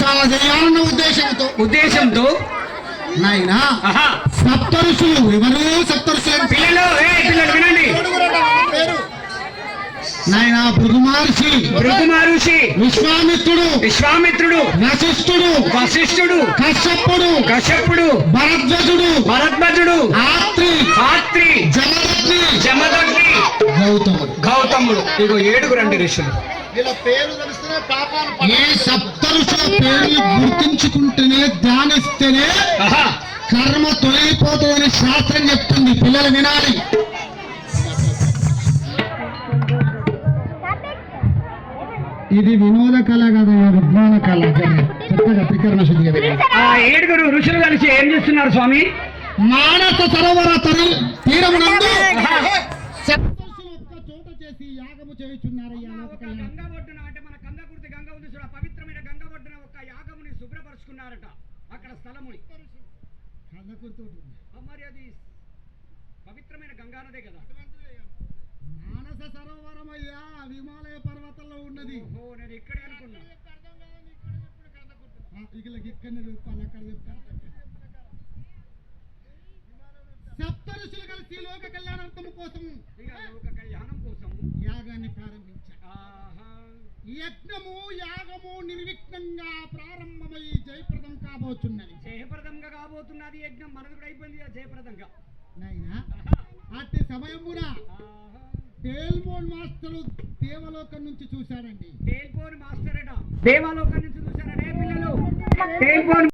యాగశాల చేయాలన్న ఉద్దేశంతో నాయనా సప్తఋషులు ఎవరు? సప్తఋషులు పిల్లలు వినండి. నాయనా భృగు మహర్షి, విశ్వామిత్రుడు, వశిష్ఠుడు, కశ్యపుడు, భరద్వాజుడు, ఆత్రి, జమదగ్ని, గౌతముడు. ఇగో 7 ఋషులు. ఈ సప్త ఋషుల పేర్లు గుర్తించుకుంటేనే ధ్యానిస్తేనే కర్మ తొలగిపోతుందని శాస్త్రం చెప్తుంది. పిల్లలు వినాలి. ఇది వినోద కళ కదా, విజ్ఞాన కళ. చక్కగా త్రికరణ శుద్ధిగా 7 ఋషులు కలిసి ఏం చేస్తున్నారు స్వామి? మానస సరోవర తీరమునందు సప్తఋషులు ఒక్క చోట చేసి యాగము చేయుచున్నారయ్యా. గంగా ఒడ్డున అంటే మన కందకుర్తి గంగ ఉంది చూడ, పవిత్రమైన గంగ ఒడ్డున ఒక యాగముని శుభ్రపరుచుకున్నారట. అక్కడ స్థలముని మరి అది పవిత్రమైన గంగానదే కదా. మానస సరోవరం అయ్యా, హిమాలయ పర్వతంలో ఉన్నది. నేను ఇక్కడే అనుకున్నా. ఇక్కడనే చెప్పాలి, అక్కడ చెప్తాను. సప్త ఋషులు కలిసి లోక కళ్యాణార్థం కోసం యాగాన్ని ప్రారంభించారు. యజ్ఞము యాగము నిర్విఘ్నంగా ప్రారంభమై జయప్రదం కాబోతున్నది. యజ్ఞం మనది కూడా అయిపోయింది జయప్రదంగా. నైనా అట్టి సమయమున టేల్బోన్ మాస్టర్ దేవలోకం నుంచి చూశాడండి. టేల్బోన్ మాస్టర్ దేవలోకం నుంచి చూశారనే పిల్లలు.